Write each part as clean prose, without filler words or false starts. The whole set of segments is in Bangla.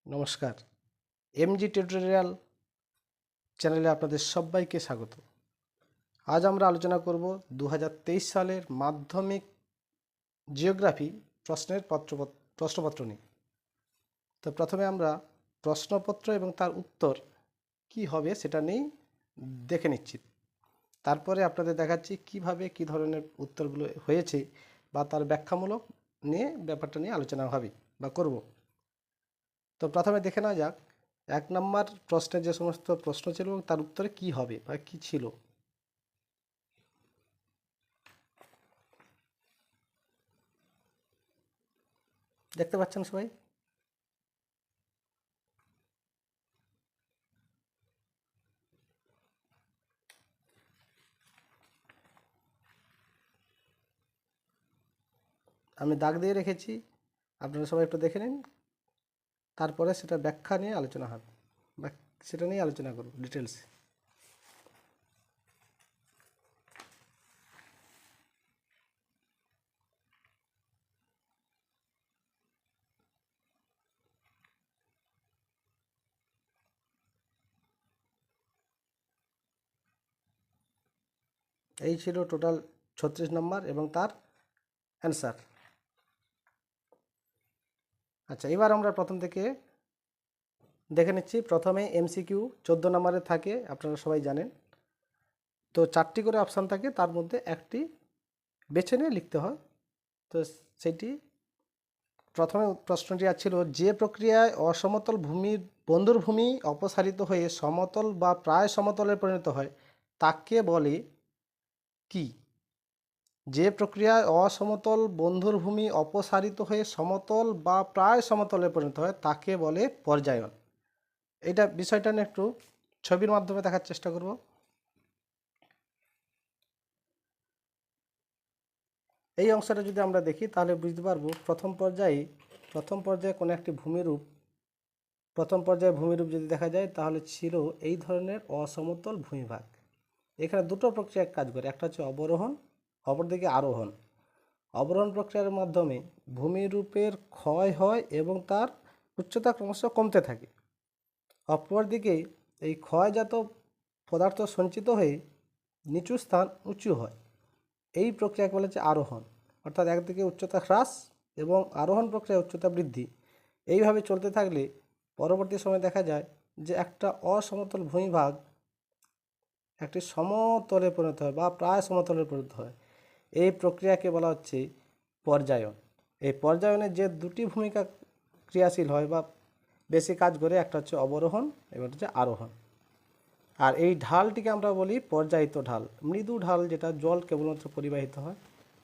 নমস্কার, এমজি টিউটোরিয়াল চ্যানেলে আপনাদের সবাইকে স্বাগত। আজ আমরা আলোচনা করব 2023 সালের মাধ্যমিক জিওগ্রাফি প্রশ্নের প্রশ্নপত্র নিয়ে। তো প্রথমে আমরা প্রশ্নপত্র এবং তার উত্তর কি হবে সেটা নিয়েই দেখে নিচ্ছি। তারপরে আপনাদের দেখাচ্ছি কিভাবে কি ধরনের উত্তরগুলো হয়েছে বা তার ব্যাখ্যামূলক নিয়ে ব্যাপারটা নিয়ে আলোচনা হবে বা করব। তো প্রথমে দেখে নেওয়া যাক 1 নম্বর প্রশ্নে যে সমস্ত প্রশ্ন ছিল এবং তার উত্তরে কি হবে বা কি ছিল। দেখতে পাচ্ছেন সবাই? আমি দাগ দিয়ে রেখেছি, আপনারা সবাই একটু দেখে নিন, তারপরে সেটা ব্যাখ্যা নিয়ে আলোচনা হবে বা সেটা নিয়ে আলোচনা করব ডিটেলস। এই ছিল টোটাল 36 নম্বর এবং তার অ্যান্সার। আচ্ছা, এবার আমরা প্রথম থেকে দেখে নিচ্ছি। প্রথমে এমসিকিউ 14 নম্বরে থাকে, আপনারা সবাই জানেন। তো 4টি করে অপশান থাকে, তার মধ্যে একটি বেছে নিয়ে লিখতে হয়। তো সেটি প্রথমে প্রশ্নটি ছিল, যে প্রক্রিয়ায় অসমতল ভূমির বন্ধুর ভূমি অপসারিত হয়ে সমতল বা প্রায় সমতলে পরিণত হয় তাকে বলে কি? যে প্রক্রিয়ায় অসমতল বন্ধুর ভূমি অপসারিত হয়ে সমতল বা প্রায় সমতলে পরিণত হয় তাকে বলে পর্যায়ন। এটা বিষয়টা নিয়ে একটু ছবির মাধ্যমে দেখার চেষ্টা করব। এই অংশটা যদি আমরা দেখি তাহলে বুঝতে পারবো প্রথম পর্যায়ে কোনো একটি ভূমিরূপ, প্রথম পর্যায়ে ভূমিরূপ যদি দেখা যায় তাহলে ছিল এই ধরনের অসমতল ভূমিভাগ। এখানে দুটো প্রক্রিয়া কাজ করে, একটা হচ্ছে অবরোহণ, অপরদিকে আরোহণ। অবরোহণ প্রক্রিয়ার মাধ্যমে ভূমিরূপের ক্ষয় হয় এবং তার উচ্চতা ক্রমশ কমতে থাকে। অপরদিকে এই ক্ষয়জাত পদার্থ সঞ্চিত হয়ে নিচু স্থান উঁচু হয়। এই প্রক্রিয়াকে বলা হচ্ছে আরোহণ। অর্থাৎ একদিকে উচ্চতা হ্রাস এবং আরোহণ প্রক্রিয়া উচ্চতা বৃদ্ধি। এইভাবে চলতে থাকলে পরবর্তী সময় দেখা যায় যে একটা অসমতল ভূমিভাগ একটি সমতলে পরিণত হয় বা প্রায় সমতলে পরিণত হয়। এই প্রক্রিয়াকে বলা হচ্ছে পর্যায়ন। এই পর্যায়নের যে দুটি ভূমিকা ক্রিয়াশীল হয় বা বেশি কাজ করে, একটা হচ্ছে অবরোহণ এবং হচ্ছে আরোহণ। আর এই ঢালটিকে আমরা বলি পর্যায়িত ঢাল। মৃদু ঢাল যেটা জল কেবলমাত্র পরিবাহিত হয়,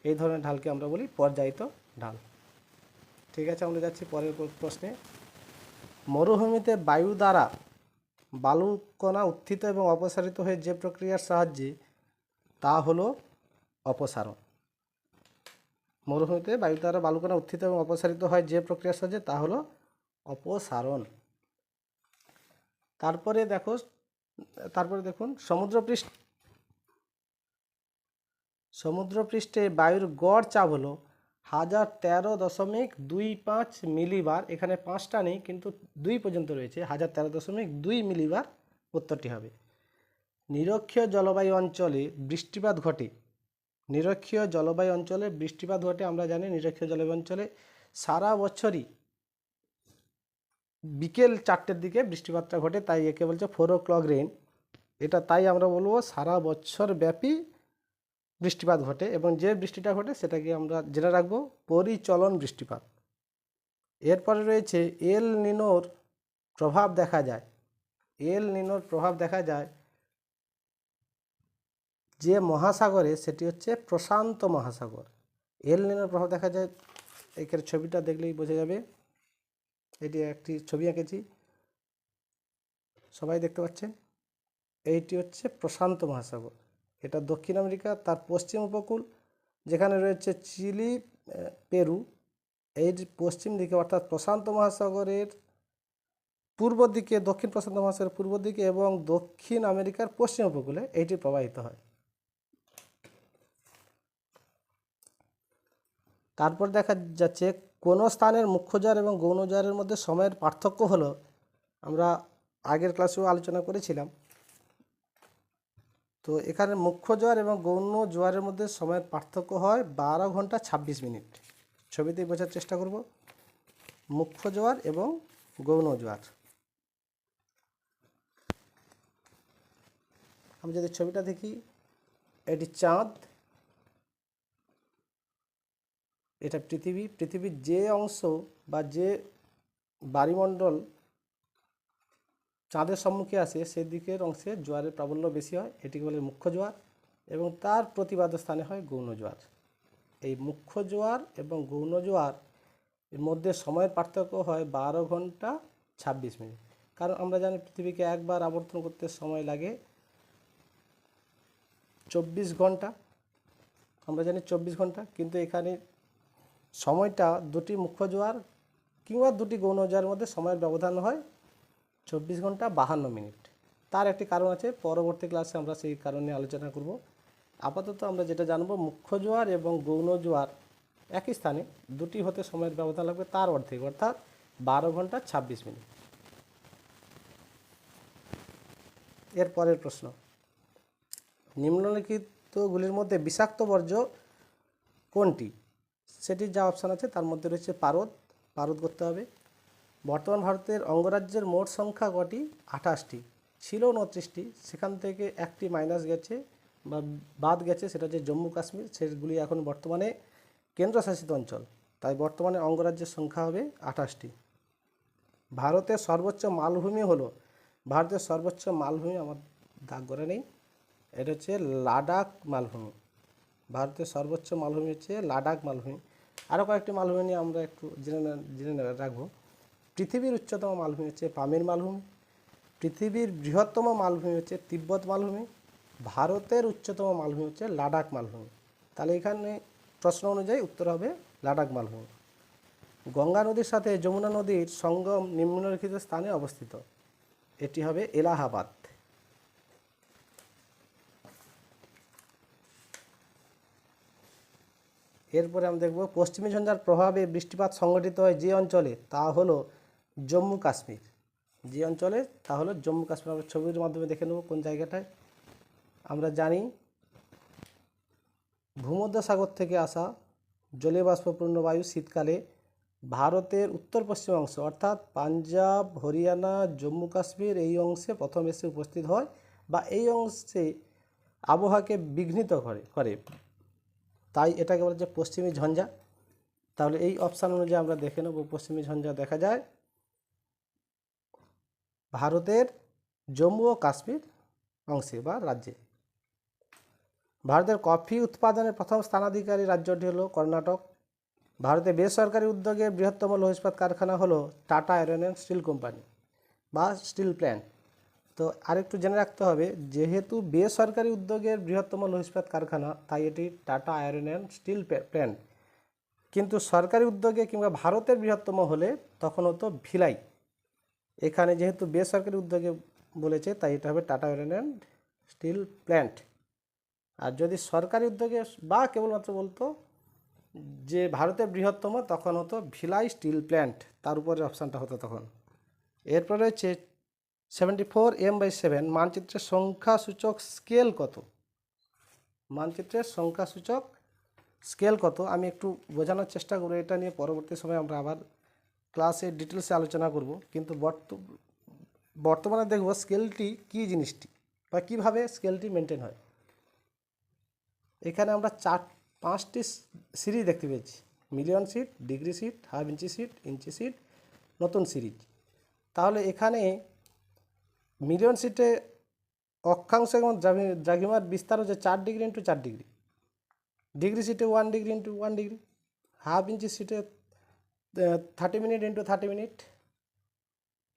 এই ধরনের ঢালকে আমরা বলি পর্যায়িত ঢাল। ঠিক আছে, আমরা যাচ্ছি পরের প্রশ্নে। মরুভূমিতে বায়ু দ্বারা বালুকণা উত্থিত এবং অপসারিত হয়ে যে প্রক্রিয়ার সাহায্যে তা হলো অপসারণ। মরুভূমিতে বায়ু দ্বারা বালুকণা উত্থিত এবং অপসারিত হয় যে প্রক্রিয়ার সাহায্যে তা হলো অপসারণ। তারপরে দেখুন সমুদ্রপৃষ্ঠে বায়ুর গড় চাপ হলো 1013.25 মিলিবার। এখানে 5টা নেই কিন্তু 2 পর্যন্ত রয়েছে। 1013.2 মিলিবার উত্তরটি হবে। নিরক্ষীয় জলবায়ু অঞ্চলে বৃষ্টিপাত ঘটে। নিরক্ষীয় জলবায়ু অঞ্চলে বৃষ্টিপাত ঘটে, আমরা জানি নিরক্ষীয় জলবায়ু অঞ্চলে সারা বছরই বিকেল 4টের দিকে বৃষ্টিপাতটা ঘটে, তাই একে বলছে 4 o'clock রেন। এটা তাই আমরা বলবো সারা বছর ব্যাপী বৃষ্টিপাত ঘটে এবং যে বৃষ্টিটা ঘটে সেটাকে আমরা জেনে রাখবো পরিচলন বৃষ্টিপাত। এরপরে রয়েছে এল নিনোর প্রভাব দেখা যায়। এল নিনোর প্রভাব দেখা যায় যে মহাসাগরে, সেটি হচ্ছে প্রশান্ত মহাসাগর। এল নিনোর প্রভাব দেখা যায়, এখানে ছবিটা দেখলেই বোঝা যাবে। এটি একটি ছবি এঁকেছি, সবাই দেখতে পাচ্ছেন। এইটি হচ্ছে প্রশান্ত মহাসাগর, এটা দক্ষিণ আমেরিকা, তার পশ্চিম উপকূল যেখানে রয়েছে চিলি, পেরু, এই পশ্চিম দিকে অর্থাৎ প্রশান্ত মহাসাগরের পূর্ব দিকে, দক্ষিণ প্রশান্ত মহাসাগরের পূর্ব দিকে এবং দক্ষিণ আমেরিকার পশ্চিম উপকূলে এইটি প্রবাহিত হয়। তারপর দেখা যাচ্ছে কোনো স্থানের মুখ্য জোয়ার এবং গৌণ জোয়ারের মধ্যে সময়ের পার্থক্য হলো, আমরা আগের ক্লাসেও আলোচনা করেছিলাম। তো এখানে মুখ্য জোয়ার এবং গৌণ জোয়ারের মধ্যে সময়ের পার্থক্য হয় 12 ঘন্টা 26 মিনিট। ছবিতেই বোঝার চেষ্টা করব, মুখ্য জোয়ার এবং গৌণ জোয়ার। আমি যদি ছবিটা দেখি, এটি চাঁদ, এটা পৃথিবী। পৃথিবীর যে অংশ বা যে বায়ুমণ্ডল চাঁদের সম্মুখে আসে সেই দিকের অংশে জোয়ারের প্রাবল্য বেশি হয়, এটিকে বলে মুখ্য জোয়ার, এবং তার প্রতিবাদ স্থানে হয় গৌণ জোয়ার। এই মুখ্য জোয়ার এবং গৌণ জোয়ার এর মধ্যে সময়ের পার্থক্য হয় 12 ঘন্টা 26 মিনিট। কারণ আমরা জানি পৃথিবীকে একবার আবর্তন করতে সময় লাগে 24 ঘন্টা, আমরা জানি 24 ঘন্টা, কিন্তু এখানে সময়টা দুটি মুখ্য জোয়ার কিংবা দুটি গৌণ জোয়ারের মধ্যে সময়ের ব্যবধান হয় 24 ঘন্টা 52 মিনিট। তার একটি কারণ আছে, পরবর্তী ক্লাসে আমরা সেই কারণে আলোচনা করব। আপাতত আমরা যেটা জানবো, মুখ্য জোয়ার এবং গৌণ জোয়ার একই স্থানে, দুটি হতে সময়ের ব্যবধান লাগবে তার অর্ধেক, অর্থাৎ 12 ঘন্টা 26 মিনিট। এর পরের প্রশ্ন, নিম্নলিখিতগুলির মধ্যে বিষাক্ত বর্জ্য কোনটি? সেটির যা অপশান আছে তার মধ্যে রয়েছে পারদ, পারদ করতে হবে। বর্তমান ভারতের অঙ্গরাজ্যের মোট সংখ্যা কটি? 28টি, ছিল 29টি, সেখান থেকে একটি মাইনাস গেছে বা বাদ গেছে, সেটা হচ্ছে জম্মু কাশ্মীর। সেগুলি এখন বর্তমানে কেন্দ্রশাসিত অঞ্চল, তাই বর্তমানে অঙ্গরাজ্যের সংখ্যা হবে 28টি। ভারতের সর্বোচ্চ মালভূমি হলো, ভারতের সর্বোচ্চ মালভূমি আমার দাগ করে নেই, এটা হচ্ছে লাদাখ মালভূমি। ভারতের সর্বোচ্চ মালভূমি হচ্ছে লাদাখ মালভূমি। আরও কয়েকটি মালভূমি নিয়ে আমরা একটু জেনে রাখবো। পৃথিবীর উচ্চতম মালভূমি হচ্ছে পামির মালভূমি। পৃথিবীর বৃহত্তম মালভূমি হচ্ছে তিব্বত মালভূমি। ভারতের উচ্চতম মালভূমি হচ্ছে লাদাখ মালভূমি। তাহলে এখানে প্রশ্ন অনুযায়ী উত্তর হবে লাদাখ মালভূমি। গঙ্গা নদীর সাথে যমুনা নদীর সঙ্গম নিম্নলিখিত স্থানে অবস্থিত, এটি হবে এলাহাবাদ। এরপরে আমরা দেখব, পশ্চিমী ঝঞ্ঝার প্রভাবে বৃষ্টিপাত সংঘটিত হয় যে অঞ্চলে, তা হলো জম্মু কাশ্মীর। যে অঞ্চলে, তা হলো জম্মু কাশ্মীর। আমরা ছবির মাধ্যমে দেখে নেব কোন জায়গাটায়। আমরা জানি ভূমধ্যসাগর থেকে আসা জলীয় বাষ্পপূর্ণ বায়ু শীতকালে ভারতের উত্তর পশ্চিম অংশ, অর্থাৎ পাঞ্জাব, হরিয়ানা, জম্মু কাশ্মীর এই অংশে প্রথম এসে উপস্থিত হয় বা এই অংশে আবহাওয়াকে বিঘ্নিত করে, তাই এটাকে বলা যায় পশ্চিমী ঝঞ্ঝা। তাহলে এই অপশান অনুযায়ী আমরা দেখে নেব, পশ্চিমী ঝঞ্ঝা দেখা যায় ভারতের জম্মু ও কাশ্মীর অংশে বা রাজ্যে। ভারতের কফি উৎপাদনের প্রথম স্থানাধিকারী রাজ্যটি হলো কর্ণাটক। ভারতে বেসরকারি উদ্যোগে বৃহত্তম লৌহ ইস্পাত কারখানা হলো tata iron and steel company বা স্টিল প্ল্যান্ট। তো আরেকটু জেনে রাখতে হবে, যেহেতু বেসরকারি উদ্যোগের বৃহত্তম লৌহ ইস্পাত কারখানা, তাই এটি tata iron and steel plant. কিন্তু সরকারি উদ্যোগে কিংবা ভারতের বৃহত্তম হলে তখন হতো ভিলাই। এখানে যেহেতু বেসরকারি উদ্যোগে বলেছে, তাই এটা হবে Tata iron and steel plant. আর যদি সরকারি উদ্যোগে বা কেবলমাত্র বলতো যে ভারতের বৃহত্তম, তখন হতো ভিলাই স্টিল প্ল্যান্ট, তার উপরে অপশানটা হতো তখন। এরপরে হচ্ছে 74m/7 মানচিত্রের সংখ্যাসূচক স্কেল কত? মানচিত্রের সংখ্যাসূচক স্কেল কত আমি একটু বোঝানোর চেষ্টা করব। এটা নিয়ে পরবর্তী সময় আমরা আবার ক্লাসে ডিটেলসে আলোচনা করব। কিন্তু বর্তমানে দেখব স্কেলটি কী জিনিসটি বা কীভাবে স্কেলটি মেনটেন হয়। এখানে আমরা 5টি সিরিজ দেখতে পেয়েছি, million sheet, degree sheet, half inch sheet, inch sheet, নতুন সিরিজ। তাহলে এখানে মিলিয়ন সিটে অক্ষাংশ এবং দ্রাঘিমার বিস্তার হচ্ছে 4 ডিগ্রি ইন্টু 4 ডিগ্রি, ডিগ্রি সিটে 1 degree into 1 degree, half inch সিটে 30 মিনিট ইন্টু 30 মিনিট,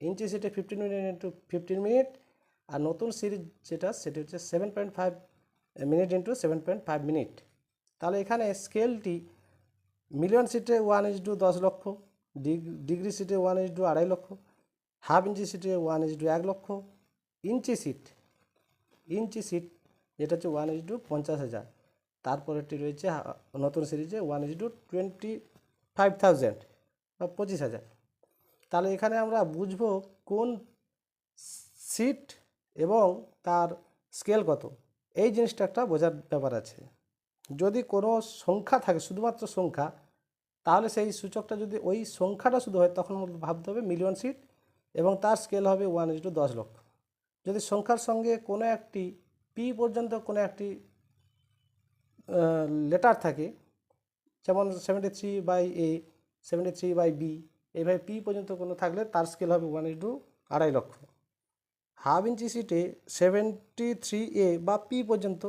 ইঞ্চি সিটে 15 মিনিট ইন্টু 15 মিনিট, আর নতুন সিরিজ সেটি হচ্ছে 7.5 মিনিট ইন্টু 7.5 মিনিট। তাহলে এখানে স্কেলটি মিলিয়ন সিটে 1:10 লক্ষ, ডিগ্রি সিটে 1:2.5 লক্ষ, হাফ ইঞ্চি সিটে 1:1 লক্ষ, ইঞ্চি সিট যেটা হচ্ছে 1:50,000। তারপরেরটি রয়েছে নতুন সিরিজে 1:25,000। বা 25,000। তাহলে এখানে আমরা বুঝবো কোন সিট এবং তার স্কেল কত, এই জিনিসটা একটা বোঝার ব্যাপার আছে। যদি কোনো সংখ্যা থাকে, শুধুমাত্র সংখ্যা, তাহলে সেই সূচকটা যদি ওই সংখ্যাটা শুধু হয় তখন ভাবতে হবে মিলিয়ন সিট এবং তার স্কেল হবে 1:10 লক্ষ। যদি সংখ্যার সঙ্গে কোনো একটি পি পর্যন্ত কোনো একটি লেটার থাকে, যেমন 73/A, 73/B, এইভাবে পি পর্যন্ত কোনো থাকলে তার স্কেল হবে 1:2.5 লক্ষ। হাফ ইঞ্চি সিটে 73A বা পি পর্যন্ত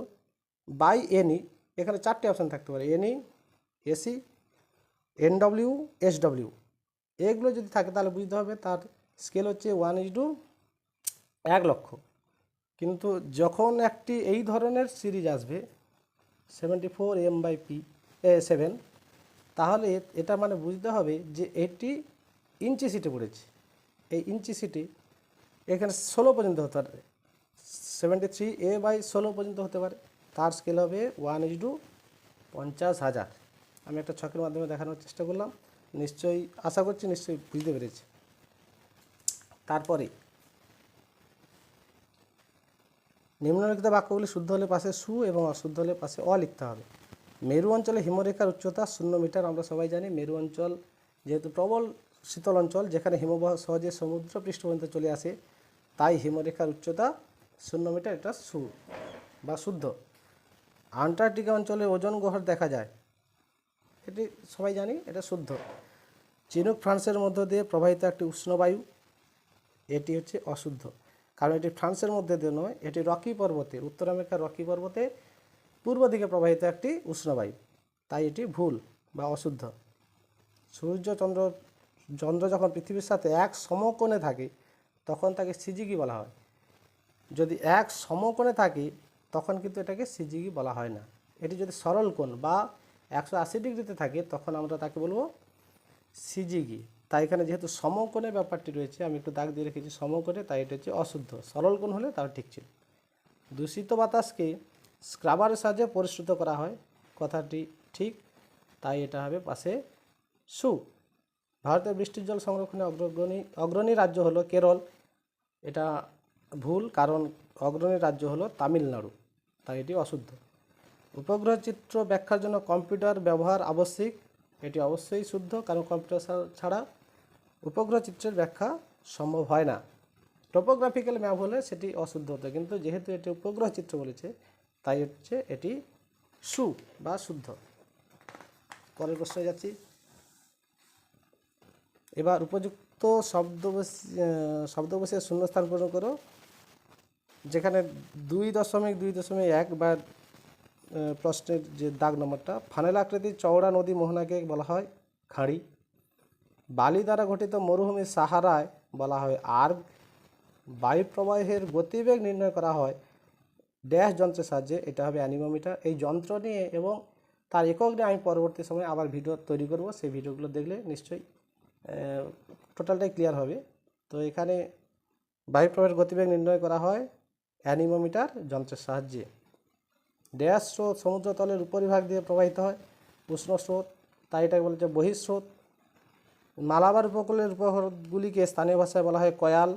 বাই এনই, এখানে 4টে অপশান থাকতে পারে, এনই, এসি, NW, SW, এগুলো যদি থাকে তাহলে বুঝতে হবে তার স্কেল হচ্ছে 1:1 লক্ষ। কিন্তু যখন একটি এই ধরনের সিরিজ আসবে 74M/P7, তাহলে এটা মানে বুঝতে হবে যে এটি ইঞ্চি সিটে পড়েছে। এই ইঞ্চি সিটে এখানে 16 পর্যন্ত হতে পারে, 73A/16 পর্যন্ত হতে পারে, তার স্কেল হবে 1:50,000। আমি একটা ছকের মাধ্যমে দেখানোর চেষ্টা করলাম, নিশ্চয়ই আশা করছি নিশ্চয়ই বুঝতে পেরেছি। তারপরে নিম্নলিখিত বাক্যগুলি শুদ্ধ হলে পাশে সু এবং অশুদ্ধ হলে পাশে অ লিখতে হবে। মেরু অঞ্চলে হিমরেখার উচ্চতা 0 মিটার। আমরা সবাই জানি মেরু অঞ্চল যেহেতু প্রবল শীতল অঞ্চল, যেখানে হিমবাহ সহজে সমুদ্র পৃষ্ঠ পর্যন্ত চলে আসে, তাই হিমরেখার উচ্চতা 0 মিটার, এটা সু বা শুদ্ধ। আন্টার্কটিকা অঞ্চলে ওজোন গহ্বর দেখা যায়, এটি সবাই জানি, এটা শুদ্ধ। চিনুক ফ্রান্সের মধ্য দিয়ে প্রবাহিত একটি উষ্ণবায়ু, এটি হচ্ছে অশুদ্ধ, কারণ এটি ফ্রান্সের মধ্যে দিয়ে নয়, এটি রকি পর্বতে, উত্তর আমেরিকার রকি পর্বতে পূর্ব দিকে প্রবাহিত একটি উষ্ণবায়ু, তাই এটি ভুল বা অশুদ্ধ। সূর্য চন্দ্র যখন পৃথিবীর সাথে এক সমকোণে থাকে তখন তাকে সিজিগি বলা হয়। যদি এক সমকোণে থাকে তখন কিন্তু এটাকে সিজিগি বলা হয় না। এটি যদি সরল কোণ বা 180 ডিগ্রিতে থাকে তখন আমরা তাকে বলবো সিজিগি। তাই এখানে যেহেতু সমকোণে ব্যাপারটি রয়েছে, আমি একটু দাগ দিয়ে রেখেছি সমকোণে, তাই এটা হচ্ছে অশুদ্ধ। সরল কোণ হলে তাও ঠিক ছিল। দূষিত বাতাসকে স্ক্রাবারের সাহায্যে পরিশ্রুত করা হয়, কথাটি ঠিক, তাই এটা হবে পাশে সু। ভারতের বৃষ্টির জল সংরক্ষণে অগ্রণী রাজ্য হলো কেরল, এটা ভুল, কারণ অগ্রণী রাজ্য হলো তামিলনাড়ু, তাই এটি অশুদ্ধ। উপগ্রহ চিত্র ব্যাখ্যার জন্য কম্পিউটার ব্যবহার আবশ্যিক, এটি অবশ্যই শুদ্ধ, কারণ কম্পিউটার ছাড়া উপগ্রহ চিত্রের ব্যাখ্যা সম্ভব হয় না। টোপোগ্রাফিক্যাল ম্যাপ হলে সেটি অশুদ্ধ হতো, কিন্তু যেহেতু এটি উপগ্রহ চিত্র বলেছে তাই হচ্ছে এটি সু বা শুদ্ধ। পরের প্রশ্নে যাচ্ছি। এবার উপযুক্ত শব্দ বসিয়ে শূন্যস্থান পূরণ করো। যেখানে 2.2.1 বা প্রশ্নের যে দাগ নম্বরটা, ফানেল আকৃতির চওড়া নদী মোহনাকে বলা হয় খাঁড়ি। বালি দ্বারা গঠিত মরুভূমি সাহারায় বলা হয় আর্গ। বায়ু প্রবাহের গতিবেগ নির্ণয় করা হয় ড্যাশ যন্ত্রের সাহায্যে, এটা হবে অ্যানিমোমিটার। এই যন্ত্র নিয়ে এবং তার একক নিয়ে আমি পরবর্তী সময়ে আবার ভিডিও তৈরি করব, সেই ভিডিওগুলো দেখলে নিশ্চয়ই টোটালটাই ক্লিয়ার হবে। তো এখানে বায়ু প্রবাহের গতিবেগ নির্ণয় করা হয় অ্যানিমোমিটার যন্ত্রের সাহায্যে। ড্যাশ স্রোত সমুদ্রতলের উপরিভাগ দিয়ে প্রবাহিত হয়, উষ্ণ স্রোত, তাই এটাকে বলা যায় বহিঃস্রোত। মালাবার উপকূলের উপহ্রদগুলিকে স্থানীয় ভাষায় বলা হয় কয়াল,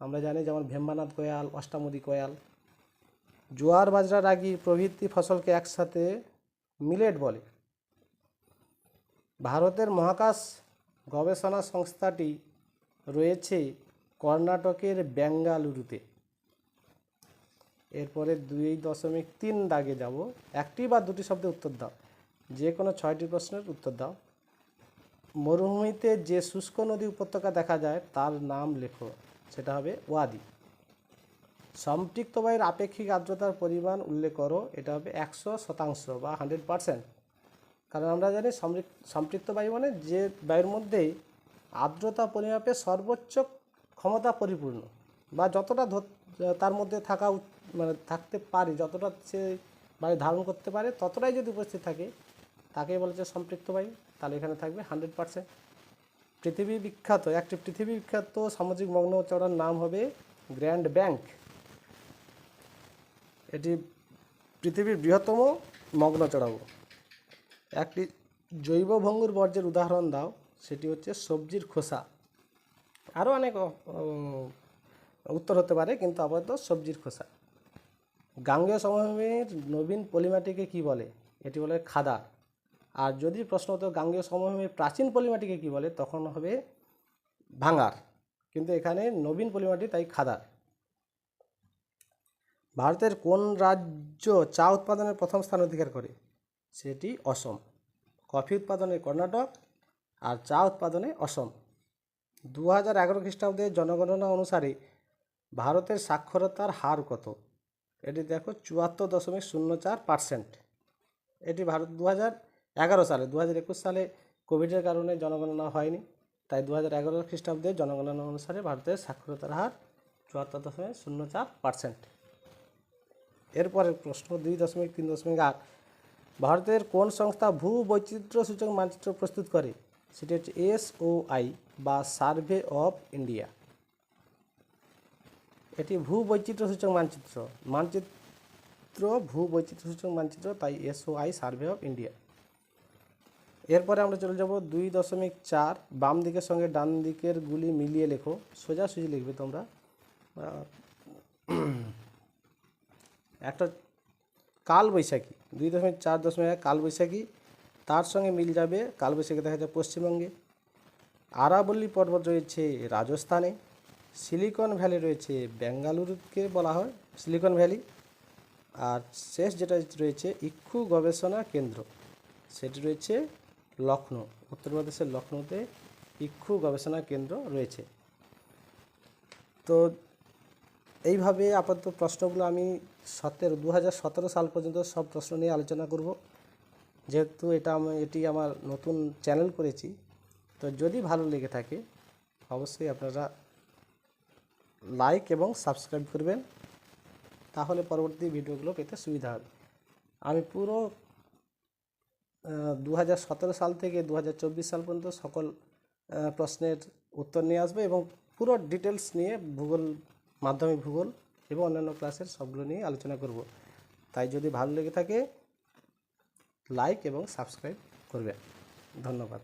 আমরা জানি, যেমন ভেম্বানাথ কয়াল, অষ্টামুদি কয়াল। জোয়ার বাজরা রাগি প্রভৃতি ফসলকে একসাথে মিলেট বলে। ভারতের মহাকাশ গবেষণা সংস্থাটি রয়েছে কর্ণাটকের বেঙ্গালুরুতে। এরপরে 2.3 দাগে যাব, একটি বা দুটি শব্দে উত্তর দাও, যে কোনো 6টি প্রশ্নের উত্তর দাও। মরুভূমিতে যে শুষ্ক নদী উপত্যকা দেখা যায় তার নাম লেখো, সেটা হবে ওয়াদি। সম্পৃক্ত বায়ুর আপেক্ষিক আর্দ্রতার পরিমাণ উল্লেখ করো, এটা হবে 100% বা 100%। কারণ আমরা জানি সম্পৃক্ত বায়ু মানে যে বায়ুর মধ্যেই আর্দ্রতা পরিমাপে সর্বোচ্চ ক্ষমতা পরিপূর্ণ, বা যতটা তার মধ্যে থাকতে পারে, যতটা সে বায়ু ধারণ করতে পারে ততটাই যদি উপস্থিত থাকে তাকেই বলা যায় সম্পৃক্ত বায়ু। তাহলে এখানে থাকবে 100%। একটি পৃথিবী বিখ্যাত সামুদ্রিক মগ্ন চড়ার নাম হবে গ্র্যান্ড ব্যাংক, এটি পৃথিবীর বৃহত্তম মগ্ন চড়াও। একটি জৈব ভঙ্গুর বর্জ্যের উদাহরণ দাও, সেটি হচ্ছে সবজির খোসা। আরও অনেক উত্তর হতে পারে, কিন্তু আপাতত সবজির খোসা। গাঙ্গেয় সমভূমির নবীন পলিমাটিকে কি বলে? এটি বলে খাদা। আর যদি প্রশ্ন হতো গাঙ্গেয় সমভূমির প্রাচীন পলিমাটিকে কি বলে, তখন হবে ভাঙার, কিন্তু এখানে নবীন পলিমাটি, তাই খাদার। ভারতের কোন রাজ্য চা উৎপাদনের প্রথম স্থান অধিকার করে? সেটি অসম। কফি উৎপাদনে কর্ণাটক, আর চা উৎপাদনে অসম। 2011 খ্রিস্টাব্দে জনগণনা অনুসারে ভারতের সাক্ষরতার হার কত? এটি দেখো 74.04%। এটি ভারত 2011 সালে, 2021 সালে কোভিডের কারণে জনগণনা হয়নি, তাই 2011 খ্রিস্টাব্দে জনগণনা অনুসারে ভারতের সাক্ষরতার হার 74.04%। এরপরের প্রশ্ন 2.3.8, ভারতের কোন সংস্থা ভূ বৈচিত্র্য সূচক মানচিত্র প্রস্তুত করে? সেটি হচ্ছে SOI বা সার্ভে অফ ইন্ডিয়া। এটি ভূ বৈচিত্র্য সূচক মানচিত্র ভূ বৈচিত্র্য সূচক মানচিত্র, তাই SOI সার্ভে অফ ইন্ডিয়া। এরপরে আমরা চলে যাব 2.4, বাম দিকের সঙ্গে ডান দিকের গুলি মিলিয়ে লেখো। সোজাসুজি লিখবে তোমরা। একটা কালবৈশাখী, 2.4.1 কালবৈশাখী, তার সঙ্গে মিল যাবে কালবৈশাখী দেখা যায় পশ্চিমবঙ্গে। আরাবল্লী পর্বত রয়েছে রাজস্থানে। সিলিকন ভ্যালি রয়েছে বেঙ্গালুরুকে বলা হয় সিলিকন ভ্যালি। আর শেষ যেটা রয়েছে ইক্ষু গবেষণা কেন্দ্র, সেটি রয়েছে লখনৌ, উত্তরপ্রদেশের লখনৌতে ইক্ষু গবেষণা কেন্দ্র রয়েছে। তো এইভাবে আপাতত প্রশ্নগুলো আমি 2017 সাল পর্যন্ত সব প্রশ্ন নিয়ে আলোচনা করব। যেহেতু এটি আমার নতুন চ্যানেল করেছি, তো যদি ভালো লেগে থাকে অবশ্যই আপনারা লাইক এবং সাবস্ক্রাইব করবেন, তাহলে পরবর্তী ভিডিওগুলো পেতে সুবিধা হবে। আমি পুরো 2017 সাল থেকে 2024 সাল পর্যন্ত সকল প্রশ্নের উত্তর নিয়ে আসবে এবং পুরো ডিটেলস নিয়ে মাধ্যমিক ভূগোল এবং অন্যান্য ক্লাসের সবগুলো নিয়ে আলোচনা করব। তাই যদি ভালো লেগে থাকে লাইক এবং সাবস্ক্রাইব করবেন। ধন্যবাদ।